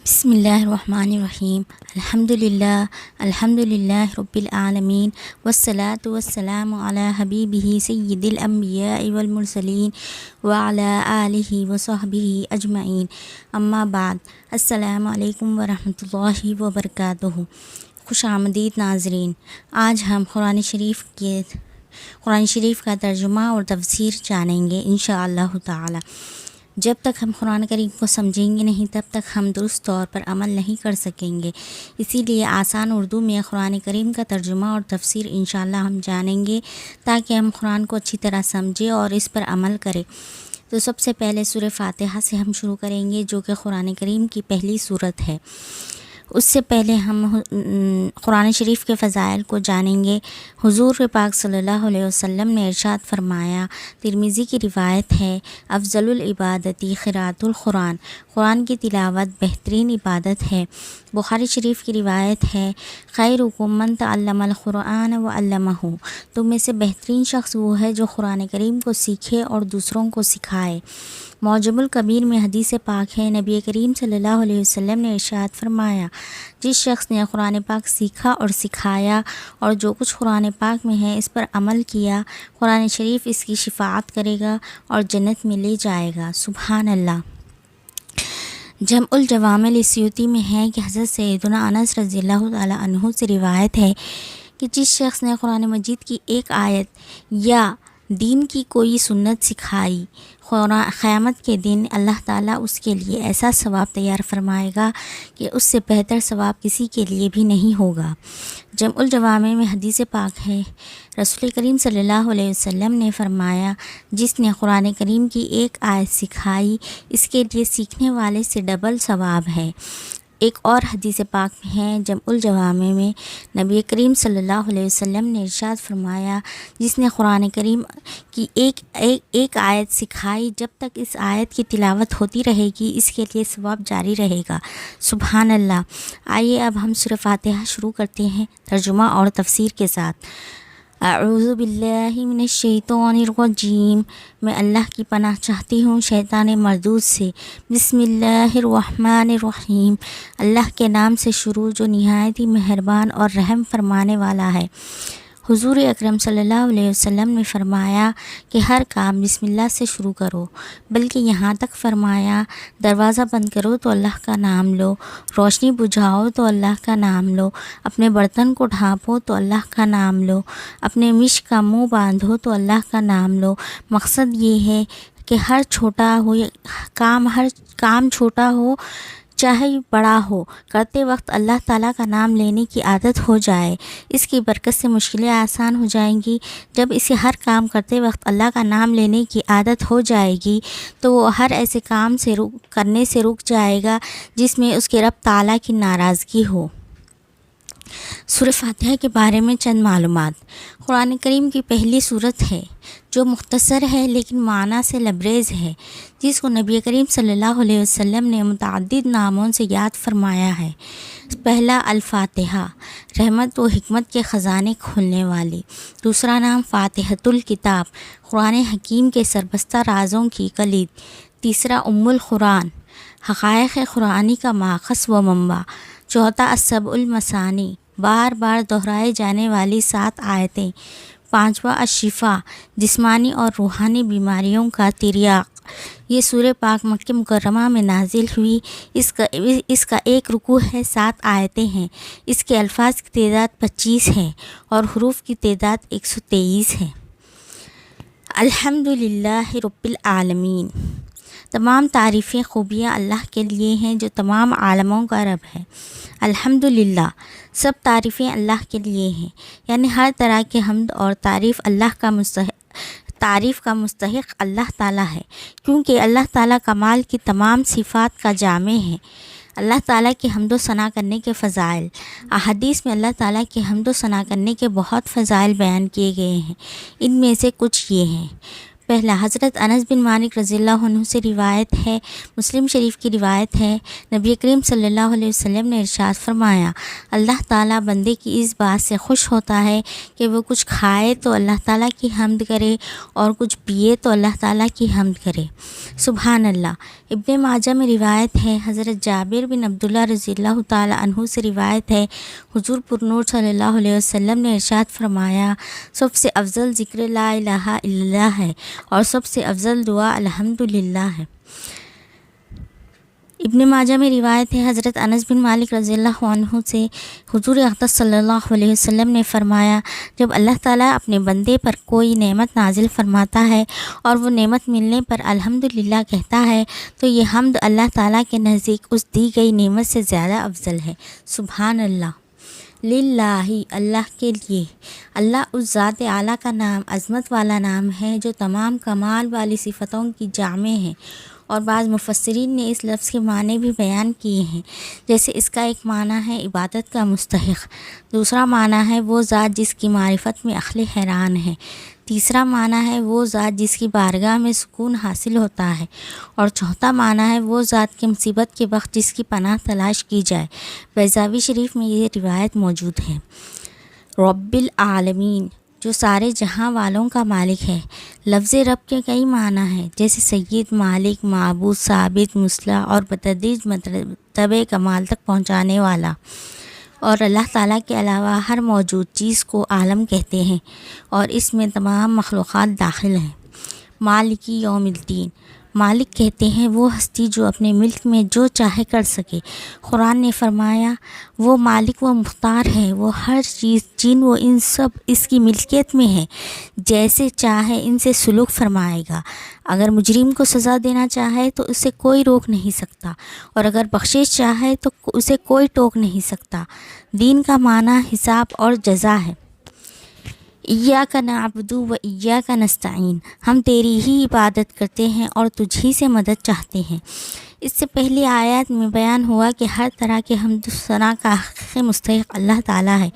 بسم اللہ الرحمن الرحیم الحمد للہ رب العالمین والصلاة والسلام علی حبیبہ سید الانبیاء والمرسلین وعلی آلہ وصحبہ اجمعین، اما بعد۔ السلام علیکم ورحمۃ اللہ وبرکاتہ۔ خوش آمدید ناظرین۔ آج ہم قرآن شریف کا ترجمہ اور تفسیر جانیں گے انشاءاللہ تعالی۔ جب تک ہم قرآن کریم کو سمجھیں گے نہیں تب تک ہم درست طور پر عمل نہیں کر سکیں گے، اسی لیے آسان اردو میں قرآن کریم کا ترجمہ اور تفسیر انشاءاللہ ہم جانیں گے تاکہ ہم قرآن کو اچھی طرح سمجھیں اور اس پر عمل کریں۔ تو سب سے پہلے سورہ فاتحہ سے ہم شروع کریں گے، جو کہ قرآن کریم کی پہلی سورت ہے۔ اس سے پہلے ہم قرآن شریف کے فضائل کو جانیں گے۔ حضور پاک صلی اللہ علیہ وسلم نے ارشاد فرمایا، ترمذی کی روایت ہے، افضل العبادتی قراءۃ القرآن، قرآن کی تلاوت بہترین عبادت ہے۔ بخاری شریف کی روایت ہے، خیرکم من تعلم القرآن وعلمہ، تم میں سے بہترین شخص وہ ہے جو قرآن کریم کو سیکھے اور دوسروں کو سکھائے۔ معجم الکبیر میں حدیث پاک ہے، نبی کریم صلی اللہ علیہ وسلم نے ارشاد فرمایا، جس شخص نے قرآن پاک سیکھا اور سکھایا اور جو کچھ قرآن پاک میں ہے اس پر عمل کیا، قرآن شریف اس کی شفاعت کرے گا اور جنت میں لے جائے گا۔ سبحان اللہ۔ جمع الجوامع السیوطی میں ہے کہ حضرت سیدنا انس رضی اللہ تعالیٰ عنہ سے روایت ہے کہ جس شخص نے قرآن مجید کی ایک آیت یا دین کی کوئی سنت سکھائی، قیامت کے دن اللہ تعالیٰ اس کے لیے ایسا ثواب تیار فرمائے گا کہ اس سے بہتر ثواب کسی کے لیے بھی نہیں ہوگا۔ جمع الجوامع میں حدیث پاک ہے، رسول کریم صلی اللہ علیہ وسلم نے فرمایا، جس نے قرآن کریم کی ایک آیت سکھائی اس کے لیے سیکھنے والے سے ڈبل ثواب ہے۔ ایک اور حدیث پاک میں ہے، جمع الجوامع میں نبی کریم صلی اللہ علیہ وسلم نے ارشاد فرمایا، جس نے قرآن کریم کی ایک آیت سکھائی، جب تک اس آیت کی تلاوت ہوتی رہے گی اس کے لیے ثواب جاری رہے گا۔ سبحان اللہ۔ آئیے اب ہم سورہ فاتحہ شروع کرتے ہیں ترجمہ اور تفسیر کے ساتھ۔ اعوذ باللہ من الشیطان الرجیم، میں اللہ کی پناہ چاہتی ہوں شیطان مردود سے۔ بسم اللہ الرحمن الرحیم، اللہ کے نام سے شروع جو نہایت ہی مہربان اور رحم فرمانے والا ہے۔ حضور اکرم صلی اللہ علیہ وسلم نے فرمایا کہ ہر کام بسم اللہ سے شروع کرو، بلکہ یہاں تک فرمایا، دروازہ بند کرو تو اللہ کا نام لو، روشنی بجھاؤ تو اللہ کا نام لو، اپنے برتن کو ڈھانپو تو اللہ کا نام لو، اپنے مشک کا منہ باندھو تو اللہ کا نام لو۔ مقصد یہ ہے کہ ہر کام چھوٹا ہو چاہے بڑا ہو، کرتے وقت اللہ تعالیٰ کا نام لینے کی عادت ہو جائے، اس کی برکت سے مشکلیں آسان ہو جائیں گی۔ جب اسے ہر کام کرتے وقت اللہ کا نام لینے کی عادت ہو جائے گی تو وہ ہر ایسے کام کرنے سے رک جائے گا جس میں اس کے رب تعالیٰ کی ناراضگی ہو۔ سورہ فاتحہ کے بارے میں چند معلومات۔ قرآن کریم کی پہلی سورت ہے جو مختصر ہے لیکن معنی سے لبریز ہے، جس کو نبی کریم صلی اللہ علیہ وسلم نے متعدد ناموں سے یاد فرمایا ہے۔ پہلا الفاتحہ، رحمت و حکمت کے خزانے کھولنے والی۔ دوسرا نام فاتحۃ الکتاب، قرآن حکیم کے سربستہ رازوں کی کلید۔ تیسرا ام القرآن، حقائق قرآنی کا ماخذ و منبع۔ چوتھا السبع المثانی، بار بار دہرائے جانے والی 7 آیتیں۔ پانچواں الشفا، جسمانی اور روحانی بیماریوں کا تریاق۔ یہ سورہ پاک مکہ مکرمہ میں نازل ہوئی، اس کا ایک رکوع ہے، 7 آیتیں ہیں۔ اس کے الفاظ کی تعداد 25 ہے اور حروف کی تعداد 123 ہے۔ الحمد للہ رب العالمین، تمام تعریفیں خوبیاں اللہ کے لیے ہیں جو تمام عالموں کا رب ہے۔ الحمدللہ، سب تعریفیں اللہ کے لیے ہیں، یعنی ہر طرح کے حمد اور تعریف کا مستحق اللہ تعالیٰ ہے، کیونکہ اللہ تعالیٰ کمال کی تمام صفات کا جامع ہے۔ اللہ تعالیٰ کی حمد و ثنا کرنے کے فضائل۔ احادیث میں اللہ تعالیٰ کی حمد و ثنا کرنے کے بہت فضائل بیان کیے گئے ہیں، ان میں سے کچھ یہ ہیں۔ پہلا حضرت انس بن مالک رضی اللہ عنہ سے روایت ہے، مسلم شریف کی روایت ہے، نبی کریم صلی اللہ علیہ وسلم نے ارشاد فرمایا، اللہ تعالیٰ بندے کی اس بات سے خوش ہوتا ہے کہ وہ کچھ کھائے تو اللہ تعالیٰ کی حمد کرے اور کچھ پیے تو اللہ تعالیٰ کی حمد کرے۔ سبحان اللہ۔ ابن ماجہ میں روایت ہے، حضرت جابر بن عبداللہ رضی اللہ تعالیٰ عنہ سے روایت ہے، حضور پرنور صلی اللہ علیہ وسلم نے ارشاد فرمایا، سب سے افضل ذکر لا الہ الا اللہ ہے اور سب سے افضل دعا الحمدللہ ہے۔ ابن ماجہ میں روایت ہے، حضرت انس بن مالک رضی اللہ عنہ سے حضور اقدس صلی اللہ علیہ وسلم نے فرمایا، جب اللہ تعالیٰ اپنے بندے پر کوئی نعمت نازل فرماتا ہے اور وہ نعمت ملنے پر الحمدللہ کہتا ہے تو یہ حمد اللہ تعالیٰ کے نزدیک اس دی گئی نعمت سے زیادہ افضل ہے۔ سبحان اللہ۔ للہ، اللہ کے لیے۔ اللہ اس ذات اعلیٰ کا نام عظمت والا نام ہے جو تمام کمال والی صفتوں کی جامع ہے، اور بعض مفسرین نے اس لفظ کے معنی بھی بیان کیے ہیں، جیسے اس کا ایک معنی ہے عبادت کا مستحق، دوسرا معنی ہے وہ ذات جس کی معرفت میں عقل حیران ہے، تیسرا معنی ہے وہ ذات جس کی بارگاہ میں سکون حاصل ہوتا ہے، اور چوتھا معنی ہے وہ ذات کی مصیبت کے وقت جس کی پناہ تلاش کی جائے۔ بیضاوی شریف میں یہ روایت موجود ہے۔ رب العالمین، جو سارے جہاں والوں کا مالک ہے۔ لفظ رب کے کئی معنی ہیں، جیسے سید، مالک، معبود، ثابت، مصلح اور بتدریج مرتبہ کمال تک پہنچانے والا۔ اور اللہ تعالیٰ کے علاوہ ہر موجود چیز کو عالم کہتے ہیں اور اس میں تمام مخلوقات داخل ہیں۔ مالکی یوم الدین، مالک کہتے ہیں وہ ہستی جو اپنے ملک میں جو چاہے کر سکے۔ قرآن نے فرمایا، وہ مالک و مختار ہے، وہ ہر چیز جن و ان سب اس کی ملکیت میں ہے، جیسے چاہے ان سے سلوک فرمائے گا۔ اگر مجرم کو سزا دینا چاہے تو اسے کوئی روک نہیں سکتا، اور اگر بخشش چاہے تو اسے کوئی ٹوک نہیں سکتا۔ دین کا معنی حساب اور جزا ہے۔ ایاک نعبد و ایاک نستعین، ہم تیری ہی عبادت کرتے ہیں اور تجھ ہی سے مدد چاہتے ہیں۔ اس سے پہلی آیات میں بیان ہوا کہ ہر طرح کے حمد و ثنا کا حقیقی مستحق اللہ تعالیٰ ہے،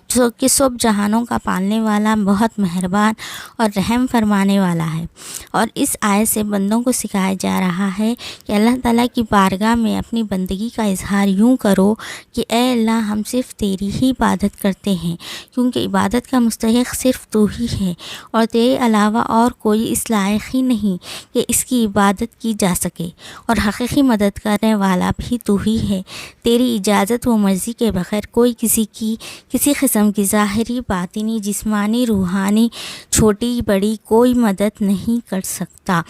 جو کہ سب جہانوں کا پالنے والا، بہت مہربان اور رحم فرمانے والا ہے۔ اور اس آیت سے بندوں کو سکھایا جا رہا ہے کہ اللہ تعالیٰ کی بارگاہ میں اپنی بندگی کا اظہار یوں کرو کہ اے اللہ، ہم صرف تیری ہی عبادت کرتے ہیں، کیونکہ عبادت کا مستحق صرف تو ہی ہے، اور تیرے علاوہ اور کوئی اس لائق ہی نہیں کہ اس کی عبادت کی جا سکے، اور حقیقی مدد کرنے والا بھی تو ہی ہے۔ تیری اجازت و مرضی کے بغیر کوئی کسی قسم کی ظاہری، باطنی، جسمانی، روحانی، چھوٹی بڑی کوئی مدد نہیں کر سکتا۔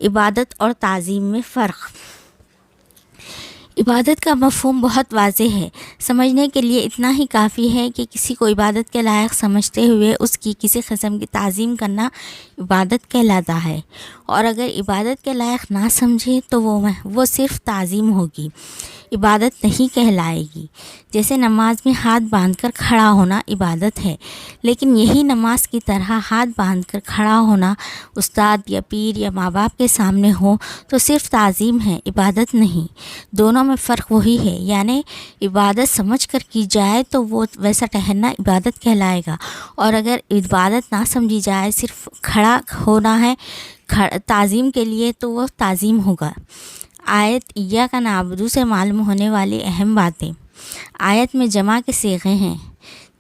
عبادت اور تعظیم میں فرق۔ عبادت کا مفہوم بہت واضح ہے، سمجھنے کے لیے اتنا ہی کافی ہے کہ کسی کو عبادت کے لائق سمجھتے ہوئے اس کی کسی قسم کی تعظیم کرنا عبادت کہلاتا ہے، اور اگر عبادت کے لائق نہ سمجھے تو وہ صرف تعظیم ہوگی، عبادت نہیں کہلائے گی۔ جیسے نماز میں ہاتھ باندھ کر کھڑا ہونا عبادت ہے، لیکن یہی نماز کی طرح ہاتھ باندھ کر کھڑا ہونا استاد یا پیر یا ماں باپ کے سامنے ہو تو صرف تعظیم ہے، عبادت نہیں۔ دونوں میں فرق وہی ہے، یعنی عبادت سمجھ کر کی جائے تو وہ ویسا ٹہرنا عبادت کہلائے گا، اور اگر عبادت نہ سمجھی جائے، صرف کھڑا ہونا ہے تعظیم کے لیے، تو وہ تعظیم ہوگا۔ آیت ایاک نعبد سے معلوم ہونے والی اہم باتیں۔ آیت میں جمع کے صیغے ہیں،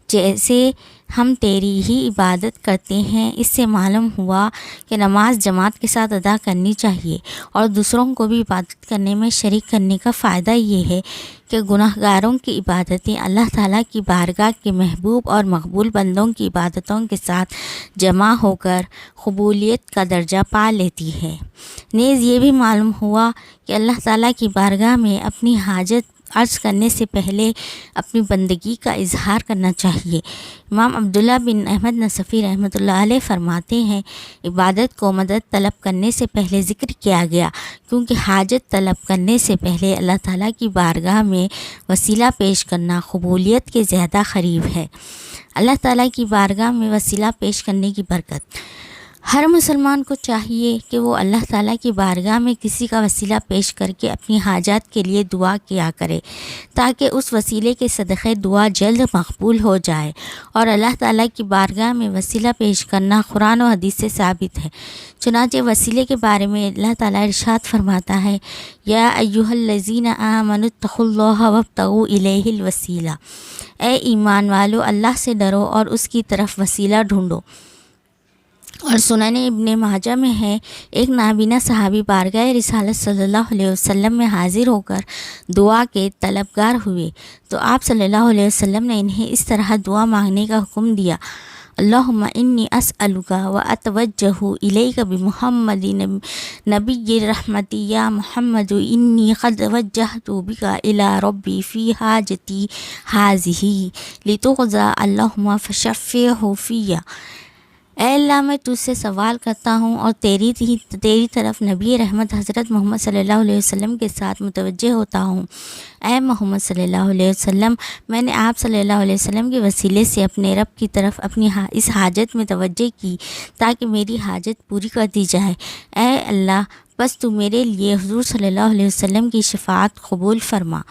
جیسے ہم تیری ہی عبادت کرتے ہیں۔ اس سے معلوم ہوا کہ نماز جماعت کے ساتھ ادا کرنی چاہیے، اور دوسروں کو بھی عبادت کرنے میں شریک کرنے کا فائدہ یہ ہے کہ گناہ گاروں کی عبادتیں اللہ تعالیٰ کی بارگاہ کے محبوب اور مقبول بندوں کی عبادتوں کے ساتھ جمع ہو کر قبولیت کا درجہ پا لیتی ہے۔ نیز یہ بھی معلوم ہوا کہ اللہ تعالیٰ کی بارگاہ میں اپنی حاجت عرض کرنے سے پہلے اپنی بندگی کا اظہار کرنا چاہیے۔ امام عبداللہ بن احمد نصفی رحمۃ اللہ علیہ فرماتے ہیں، عبادت کو مدد طلب کرنے سے پہلے ذکر کیا گیا، کیونکہ حاجت طلب کرنے سے پہلے اللہ تعالیٰ کی بارگاہ میں وسیلہ پیش کرنا قبولیت کے زیادہ قریب ہے۔ اللہ تعالیٰ کی بارگاہ میں وسیلہ پیش کرنے کی برکت۔ ہر مسلمان کو چاہیے کہ وہ اللہ تعالیٰ کی بارگاہ میں کسی کا وسیلہ پیش کر کے اپنی حاجات کے لیے دعا کیا کرے، تاکہ اس وسیلے کے صدقے دعا جلد مقبول ہو جائے۔ اور اللہ تعالیٰ کی بارگاہ میں وسیلہ پیش کرنا قرآن و حدیث سے ثابت ہے۔ چنانچہ وسیلے کے بارے میں اللہ تعالیٰ ارشاد فرماتا ہے، یا ایھا الذین آمنوا اتقوا اللہ وابتغوا الیہ الوسیلہ، اے ایمان والو اللہ سے ڈرو اور اس کی طرف وسیلہ ڈھونڈو۔ اور سنن ابن ماجہ میں ہے، ایک نابینا صحابی بارگاہ رسالت صلی اللہ علیہ وسلم میں حاضر ہو کر دعا کے طلبگار ہوئے، تو آپ صلی اللہ علیہ وسلم نے انہیں اس طرح دعا مانگنے کا حکم دیا، اللہم انی اسألک و اتوجہ الیک بمحمد نبی الرحمت یا محمد انی قد وجہت بک الی ربی فی حاجتی ہذہ لتقضی اللہم فشفعہ فی۔ اے اللہ، میں تجھ سے سوال کرتا ہوں اور تیری طرف نبی رحمت حضرت محمد صلی اللہ علیہ وسلم کے ساتھ متوجہ ہوتا ہوں۔ اے محمد صلی اللہ علیہ وسلم، میں نے آپ صلی اللہ علیہ وسلم کے وسیلے سے اپنے رب کی طرف اپنی اس حاجت میں توجہ کی تاکہ میری حاجت پوری کر دی جائے۔ اے اللہ، بس تو میرے لیے حضور صلی اللہ علیہ وسلم کی شفاعت قبول فرما۔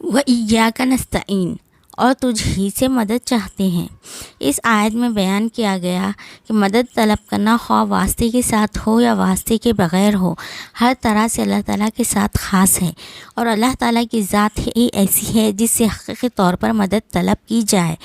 وَإِيَّاكَ نَسْتَعِينُ، اور تجھ ہی سے مدد چاہتے ہیں۔ اس آیت میں بیان کیا گیا کہ مدد طلب کرنا خواہ واسطے کے ساتھ ہو یا واسطے کے بغیر ہو، ہر طرح سے اللہ تعالیٰ کے ساتھ خاص ہے، اور اللہ تعالیٰ کی ذات ہی ایسی ہے جس سے حقیقی طور پر مدد طلب کی جائے۔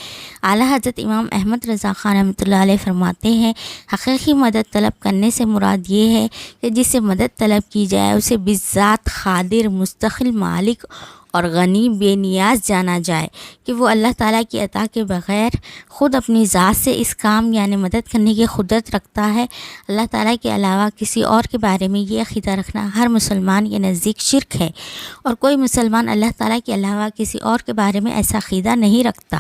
اعلیٰ حضرت امام احمد رضا خان رحمۃ اللہ علیہ فرماتے ہیں، حقیقی مدد طلب کرنے سے مراد یہ ہے کہ جس سے مدد طلب کی جائے اسے بذات قادر، مستقل مالک اور غنی بے نیاز جانا جائے، کہ وہ اللہ تعالیٰ کی عطا کے بغیر خود اپنی ذات سے اس کام یعنی مدد کرنے کی قدرت رکھتا ہے۔ اللہ تعالیٰ کے علاوہ کسی اور کے بارے میں یہ عقیدہ رکھنا ہر مسلمان کے نزدیک شرک ہے، اور کوئی مسلمان اللہ تعالیٰ کے علاوہ کسی اور کے بارے میں ایسا عقیدہ نہیں رکھتا۔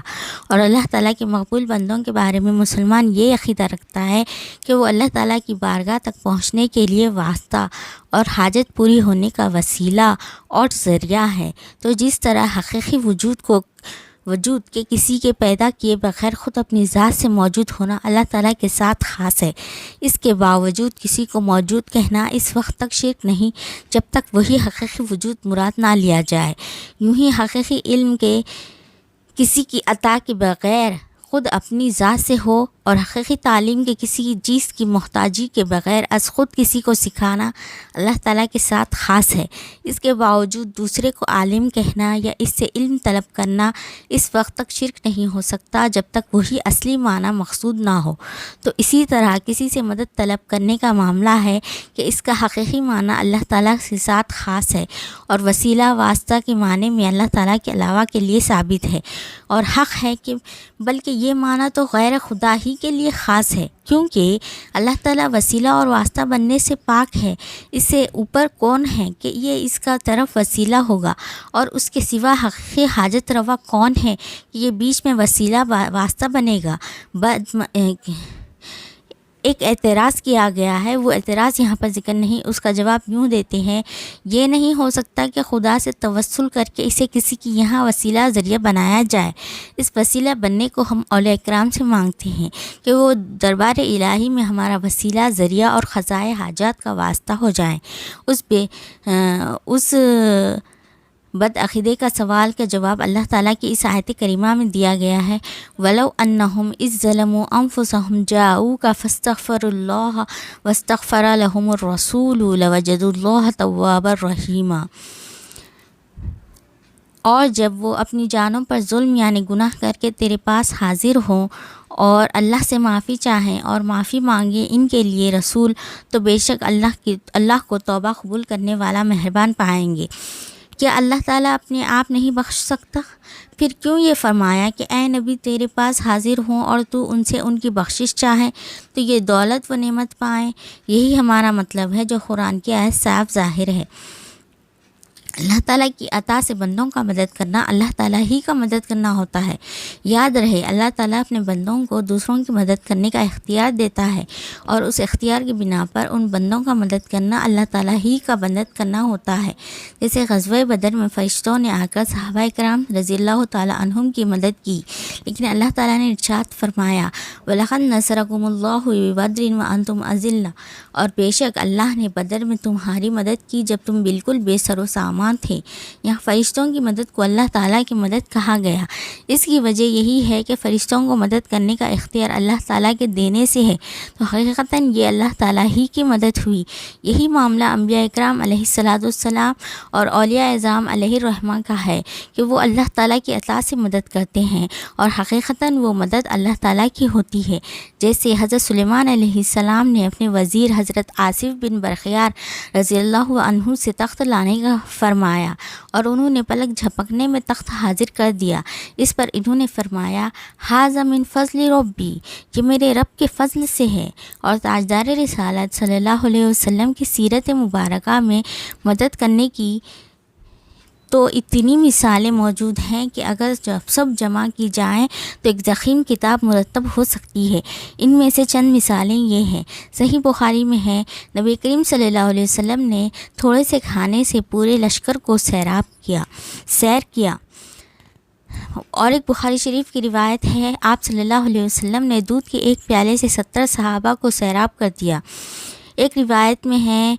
اور اللہ تعالیٰ کے مقبول بندوں کے بارے میں مسلمان یہ عقیدہ رکھتا ہے کہ وہ اللہ تعالیٰ کی بارگاہ تک پہنچنے کے لیے واسطہ اور حاجت پوری ہونے کا وسیلہ اور ذریعہ ہے۔ تو جس طرح حقیقی وجود کے کسی کے پیدا کیے بغیر خود اپنی ذات سے موجود ہونا اللہ تعالیٰ کے ساتھ خاص ہے، اس کے باوجود کسی کو موجود کہنا اس وقت تک شرک نہیں جب تک وہی حقیقی وجود مراد نہ لیا جائے۔ یوں ہی حقیقی علم کے کسی کی عطا کے بغیر خود اپنی ذات سے ہو، اور حقیقی تعلیم کے کسی چیز کی محتاجی کے بغیر از خود کسی کو سکھانا اللہ تعالیٰ کے ساتھ خاص ہے۔ اس کے باوجود دوسرے کو عالم کہنا یا اس سے علم طلب کرنا اس وقت تک شرک نہیں ہو سکتا جب تک وہی اصلی معنی مقصود نہ ہو۔ تو اسی طرح کسی سے مدد طلب کرنے کا معاملہ ہے کہ اس کا حقیقی معنی اللہ تعالیٰ کے ساتھ خاص ہے، اور وسیلہ واسطہ کے معنی میں اللہ تعالیٰ کے علاوہ کے لیے ثابت ہے اور حق ہے، کہ بلکہ یہ معنی تو غیر خدا ہی کے لیے خاص ہے، کیونکہ اللہ تعالیٰ وسیلہ اور واسطہ بننے سے پاک ہے۔ اس سے اوپر کون ہے کہ یہ اس کا طرف وسیلہ ہوگا، اور اس کے سوا حقیقی حاجت روا کون ہے کہ یہ بیچ میں وسیلہ واسطہ بنے گا۔ ایک اعتراض کیا گیا ہے، وہ اعتراض یہاں پر ذکر نہیں، اس کا جواب یوں دیتے ہیں، یہ نہیں ہو سکتا کہ خدا سے توسل کر کے اسے کسی کی یہاں وسیلہ ذریعہ بنایا جائے۔ اس وسیلہ بننے کو ہم اولیاء کرام سے مانگتے ہیں کہ وہ دربار الہی میں ہمارا وسیلہ ذریعہ اور قضائے حاجات کا واسطہ ہو جائیں۔ اس بدعقیدے کا سوال کا جواب اللہ تعالیٰ کی اس آیت کریمہ میں دیا گیا ہے، وَلَوْ أَنَّهُمْ إِذْ ظَلَمُوا أَنفُسَهُمْ جَاءُوكَ فَاسْتَغْفَرُوا اللَّهَ وَاسْتَغْفَرَ لَهُمُ الرَّسُولُ لَوَجَدُوا اللَّهَ تَوَّابًا رَحِيمًا۔ اور جب وہ اپنی جانوں پر ظلم یعنی گناہ کر کے تیرے پاس حاضر ہوں اور اللہ سے معافی چاہیں اور معافی مانگیں ان کے لیے رسول، تو بے شک اللہ کو توبہ قبول کرنے والا مہربان پائیں گے۔ کیا اللہ تعالیٰ اپنے آپ نہیں بخش سکتا؟ پھر کیوں یہ فرمایا کہ اے نبی تیرے پاس حاضر ہوں اور تو ان سے ان کی بخشش چاہیں تو یہ دولت و نعمت پائیں؟ یہی ہمارا مطلب ہے جو قرآن کی آیت صاف ظاہر ہے۔ اللہ تعالیٰ کی عطا سے بندوں کا مدد کرنا اللہ تعالیٰ ہی کا مدد کرنا ہوتا ہے۔ یاد رہے، اللہ تعالیٰ اپنے بندوں کو دوسروں کی مدد کرنے کا اختیار دیتا ہے، اور اس اختیار کی بنا پر ان بندوں کا مدد کرنا اللہ تعالیٰ ہی کا مدد کرنا ہوتا ہے۔ جیسے غزوہ بدر میں فرشتوں نے آ کر صحابہ کرام رضی اللہ تعالیٰ عنہم کی مدد کی، لیکن اللہ تعالیٰ نے ارشاد فرمایا وَلَقَدْ نَصَرَكُمُ اللَّهُ بِبَدْرٍ وَأَنْتُمْ أَذِلَّةٌ، اور بے شک اللہ نے بدر میں تمہاری مدد کی جب تم بالکل بے سر و سامان تھے۔ یہاں فرشتوں کی مدد کو اللہ تعالیٰ کی مدد کہا گیا۔ اس کی وجہ یہی ہے کہ فرشتوں کو مدد کرنے کا اختیار اللہ تعالیٰ کے دینے سے ہے، تو حقیقتاً یہ اللہ تعالیٰ ہی کی مدد ہوئی۔ یہی معاملہ انبیاء اکرام علیہ السلام اور اولیاء اعظام علیہ الرحمہ کا ہے کہ وہ اللہ تعالیٰ کی عطا سے مدد کرتے ہیں، اور حقیقتاً وہ مدد اللہ تعالیٰ کی ہوتی ہے۔ جیسے حضرت سلیمان علیہ السلام نے اپنے وزیر حضرت آصف بن برخیار رضی اللہ عنہ سے تخت لانے کا فرمایا، اور انہوں نے پلک جھپکنے میں تخت حاضر کر دیا۔ اس پر انہوں نے فرمایا ھذا من فضل ربی، یہ میرے رب کے فضل سے ہے۔ اور تاجدار رسالت صلی اللہ علیہ وسلم کی سیرت مبارکہ میں مدد کرنے کی تو اتنی مثالیں موجود ہیں کہ اگر سب جمع کی جائیں تو ایک ضخیم کتاب مرتب ہو سکتی ہے۔ ان میں سے چند مثالیں یہ ہیں۔ صحیح بخاری میں ہے، نبی کریم صلی اللہ علیہ وسلم نے تھوڑے سے کھانے سے پورے لشکر کو سیر کیا۔ اور ایک بخاری شریف کی روایت ہے، آپ صلی اللہ علیہ وسلم نے دودھ کے ایک پیالے سے 70 صحابہ کو سیراب کر دیا۔ ایک روایت میں ہے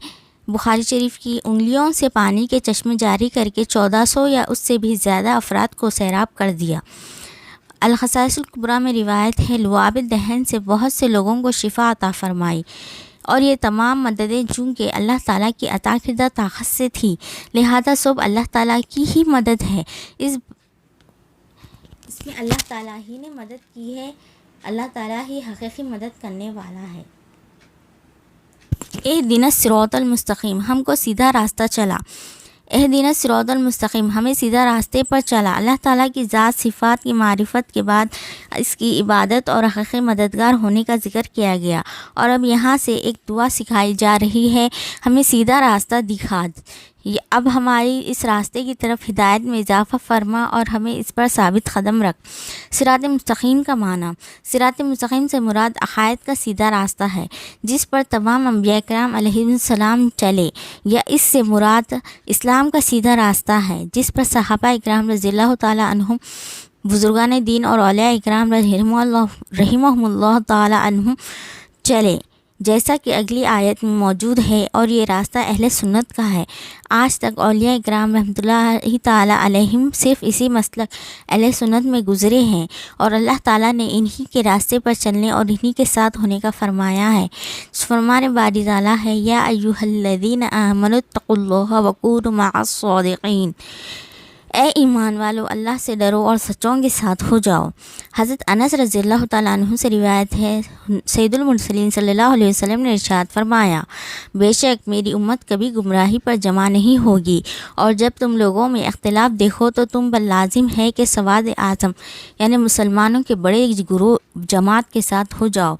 بخاری شریف کی، انگلیوں سے پانی کے چشمے جاری کر کے 1400 یا اس سے بھی زیادہ افراد کو سیراب کر دیا۔ الخصائص الکبریٰ میں روایت ہے، لعاب دہن سے بہت سے لوگوں کو شفا عطا فرمائی، اور یہ تمام مددیں چونکہ اللہ تعالیٰ کی عطا کردہ طاقت سے تھی، لہذا سب اللہ تعالیٰ کی ہی مدد ہے۔ اس میں اللہ تعالیٰ ہی نے مدد کی ہے، اللہ تعالیٰ ہی حقیقی مدد کرنے والا ہے۔ اہدنا الصراط المستقیم، ہم کو سیدھا راستہ چلا۔ اہدنا الصراط المستقیم، ہمیں سیدھا راستے پر چلا۔ اللہ تعالیٰ کی ذات صفات کی معرفت کے بعد اس کی عبادت اور حقیقی مددگار ہونے کا ذکر کیا گیا، اور اب یہاں سے ایک دعا سکھائی جا رہی ہے، ہمیں سیدھا راستہ دکھا، اب ہماری اس راستے کی طرف ہدایت میں اضافہ فرما اور ہمیں اس پر ثابت قدم رکھ۔ صراط مستقیم کا معنی، صراط مستقیم سے مراد عقائد کا سیدھا راستہ ہے جس پر تمام انبیاء کرام علیہ السلام چلے، یا اس سے مراد اسلام کا سیدھا راستہ ہے جس پر صحابہ اکرام رضی اللہ تعالیٰ عنہم، بزرگان دین اور اولیاء اکرام رحمہم اللہ تعالیٰ عنہم چلے، جیسا کہ اگلی آیت میں موجود ہے، اور یہ راستہ اہل سنت کا ہے۔ آج تک اولیاء اکرام رحمۃ اللہ تعالیٰ علیہم صرف اسی مسلک اہل سنت میں گزرے ہیں، اور اللہ تعالیٰ نے انہی کے راستے پر چلنے اور انہی کے ساتھ ہونے کا فرمایا ہے۔ فرمان باری تعالیٰ ہے، یا ایھا الذین آمنوا اتقوا اللہ وکونوا مع الصادقین، اے ایمان والو اللہ سے ڈرو اور سچوں کے ساتھ ہو جاؤ۔ حضرت انس رضی اللہ تعالیٰ عنہ سے روایت ہے، سید المرسلین صلی اللہ علیہ وسلم نے ارشاد فرمایا، بے شک میری امت کبھی گمراہی پر جمع نہیں ہوگی، اور جب تم لوگوں میں اختلاف دیکھو تو تم پر لازم ہے کہ سواد اعظم یعنی مسلمانوں کے بڑے گروہ جماعت کے ساتھ ہو جاؤ۔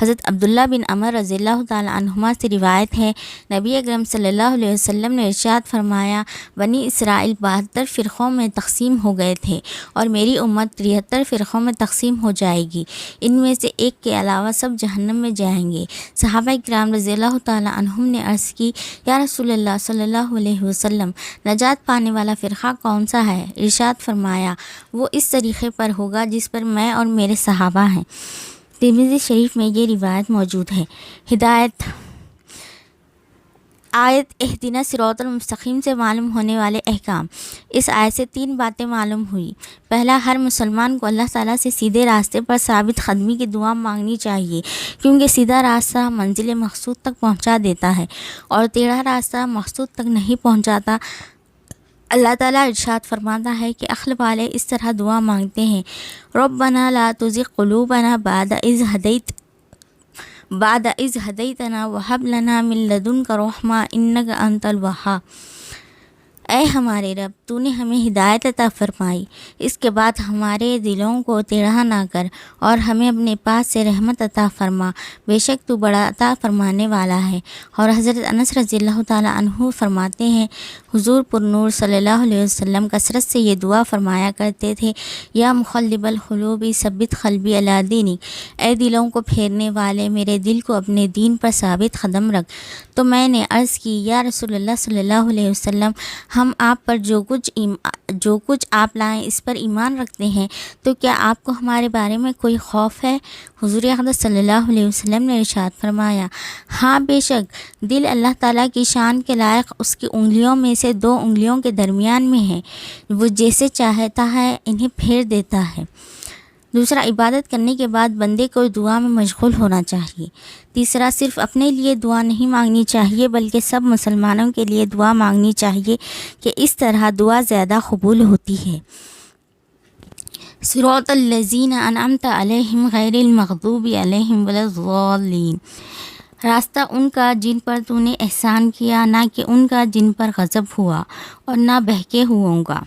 حضرت عبداللہ بن عمر رضی اللہ تعالیٰ عنہما سے روایت ہے، نبی اکرم صلی اللہ علیہ وسلم نے ارشاد فرمایا، بنی اسرائیل 72 فرقوں میں تقسیم ہو گئے تھے، اور میری امت 73 فرقوں میں تقسیم ہو جائے گی، ان میں سے ایک کے علاوہ سب جہنم میں جائیں گے۔ صحابہ کرام رضی اللہ تعالیٰ عنہم نے عرض کی، یا رسول اللہ صلی اللہ علیہ وسلم، نجات پانے والا فرقہ کون سا ہے؟ ارشاد فرمایا، وہ اس طریقے پر ہوگا جس پر میں اور میرے صحابہ ہیں۔ ترمذی شریف میں یہ روایت موجود ہے۔ ہدایت آیت اہدنا الصراط المستقیم سے معلوم ہونے والے احکام۔ اس آیت سے 3 باتیں معلوم ہوئی۔ پہلا، ہر مسلمان کو اللہ تعالیٰ سے سیدھے راستے پر ثابت قدمی کی دعا مانگنی چاہیے، کیونکہ سیدھا راستہ منزل مقصود تک پہنچا دیتا ہے، اور ٹیڑھا راستہ مقصود تک نہیں پہنچاتا۔ اللہ تعالیٰ ارشاد فرماتا ہے کہ عقل والے اس طرح دعا مانگتے ہیں، ربنا لا تزغ قلوبنا بعد اذ ہدیتنا وہب لنا من لدنک رحمہ انک انت الوہاب۔ اے ہمارے رب، تو نے ہمیں ہدایت عطا فرمائی، اس کے بعد ہمارے دلوں کو ٹیڑھا نہ کر اور ہمیں اپنے پاس سے رحمت عطا فرما، بے شک تو بڑا عطا فرمانے والا ہے۔ اور حضرت انس رضی اللہ تعالیٰ عنہ فرماتے ہیں، حضور پر نور صلی اللہ علیہ وسلم کثرت سے یہ دعا فرمایا کرتے تھے، یا مقلب القلوب ثبت قلبی علی دینک، اے دلوں کو پھیرنے والے، میرے دل کو اپنے دین پر ثابت قدم رکھ۔ تو میں نے عرض کی، یا رسول اللہ صلی اللہ علیہ وسلم، ہم آپ پر جو کچھ آپ لائیں اس پر ایمان رکھتے ہیں، تو کیا آپ کو ہمارے بارے میں کوئی خوف ہے؟ حضور اقدس صلی اللہ علیہ وسلم نے ارشاد فرمایا، ہاں بے شک دل اللہ تعالیٰ کی شان کے لائق اس کی انگلیوں میں سے 2 انگلیوں کے درمیان میں ہے، وہ جیسے چاہتا ہے انہیں پھیر دیتا ہے۔ دوسرا، عبادت کرنے کے بعد بندے کو دعا میں مشغول ہونا چاہیے۔ تیسرا، صرف اپنے لیے دعا نہیں مانگنی چاہیے بلکہ سب مسلمانوں کے لیے دعا مانگنی چاہیے کہ اس طرح دعا زیادہ قبول ہوتی ہے۔ صراط الذین انعمت علیہم غیر المغضوب علیہم ولا الضالین، راستہ ان کا جن پر تو نے احسان کیا، نہ کہ ان کا جن پر غضب ہوا اور نہ بہکے ہوئوں کا۔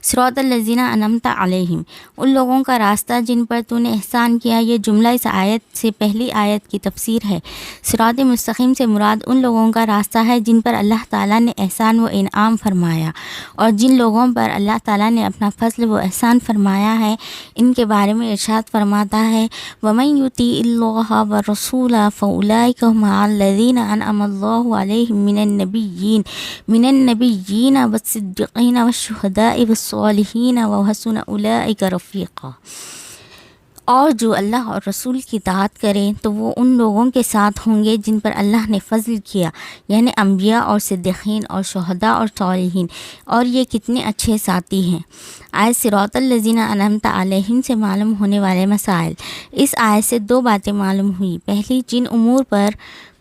صراط الذین انعمت علیہم، ان لوگوں کا راستہ جن پر تو نے احسان کیا، یہ جملہ اس آیت سے پہلی آیت کی تفسیر ہے۔ صراط مستقیم سے مراد ان لوگوں کا راستہ ہے جن پر اللہ تعالیٰ نے احسان و انعام فرمایا، اور جن لوگوں پر اللہ تعالیٰ نے اپنا فضل و احسان فرمایا ہے ان کے بارے میں ارشاد فرماتا ہے، وَمَن يُطِعِ اللَّهَ وَالرَّسُولَ فَأُولَٰئِكَ مَعَ الَّذِينَ أَنْعَمَ اللَّهُ عَلَيْهِم مِّنَ النَّبِيِّينَ وَالصِّدِّيقِينَ وَالشُّهَدَاءِ والصالحین وحسن اولئک رفیقا، اور جو اللہ اور رسول کی اطاعت کریں تو وہ ان لوگوں کے ساتھ ہوں گے جن پر اللہ نے فضل کیا، یعنی انبیاء اور صدیقین اور شہداء اور صالحین، اور یہ کتنے اچھے ساتھی ہیں۔ آیت صراط الذین انعمت علیہم سے معلوم ہونے والے مسائل۔ اس آیت سے 2 باتیں معلوم ہوئی۔ پہلی، جن امور پر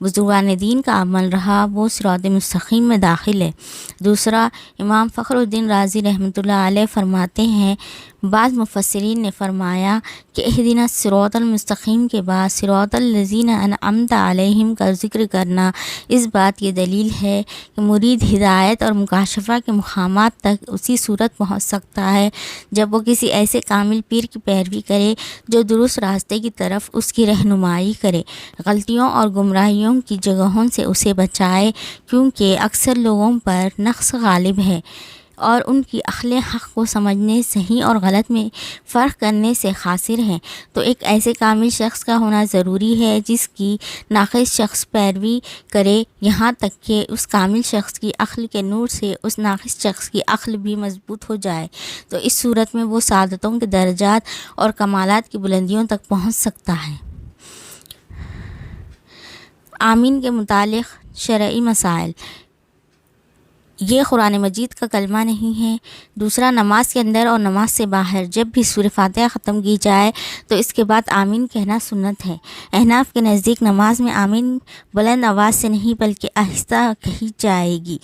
بزرگان دین کا عمل رہا وہ صراط مستقیم میں داخل ہے۔ دوسرا، امام فخر الدین رازی رحمۃ اللہ علیہ فرماتے ہیں، بعض مفسرین نے فرمایا کہ اہدنا الصراط المستقیم کے بعد صراط الذین انعمت علیہم کا ذکر کرنا اس بات کی دلیل ہے کہ مرید ہدایت اور مکاشفہ کے مقامات تک اسی صورت پہنچ سکتا ہے جب وہ کسی ایسے کامل پیر کی پیروی کرے جو درست راستے کی طرف اس کی رہنمائی کرے، غلطیوں اور گمراہیوں کی جگہوں سے اسے بچائے، کیونکہ اکثر لوگوں پر نقص غالب ہے اور ان کی عقل حق کو سمجھنے، صحیح اور غلط میں فرق کرنے سے قاصر ہیں۔ تو ایک ایسے کامل شخص کا ہونا ضروری ہے جس کی ناقص شخص پیروی کرے، یہاں تک کہ اس کامل شخص کی عقل کے نور سے اس ناقص شخص کی عقل بھی مضبوط ہو جائے، تو اس صورت میں وہ سعادتوں کے درجات اور کمالات کی بلندیوں تک پہنچ سکتا ہے۔ آمین کے متعلق شرعی مسائل۔ یہ قرآن مجید کا کلمہ نہیں ہے۔ دوسرا، نماز کے اندر اور نماز سے باہر جب بھی سورہ فاتحہ ختم کی جائے تو اس کے بعد آمین کہنا سنت ہے۔ احناف کے نزدیک نماز میں آمین بلند آواز سے نہیں بلکہ آہستہ کہی جائے گی۔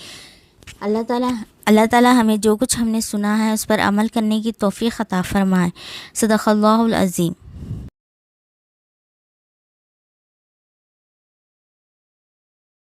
اللہ تعالیٰ ہمیں جو کچھ ہم نے سنا ہے اس پر عمل کرنے کی توفیق عطا فرمائے۔ صدق اللہ العظیم۔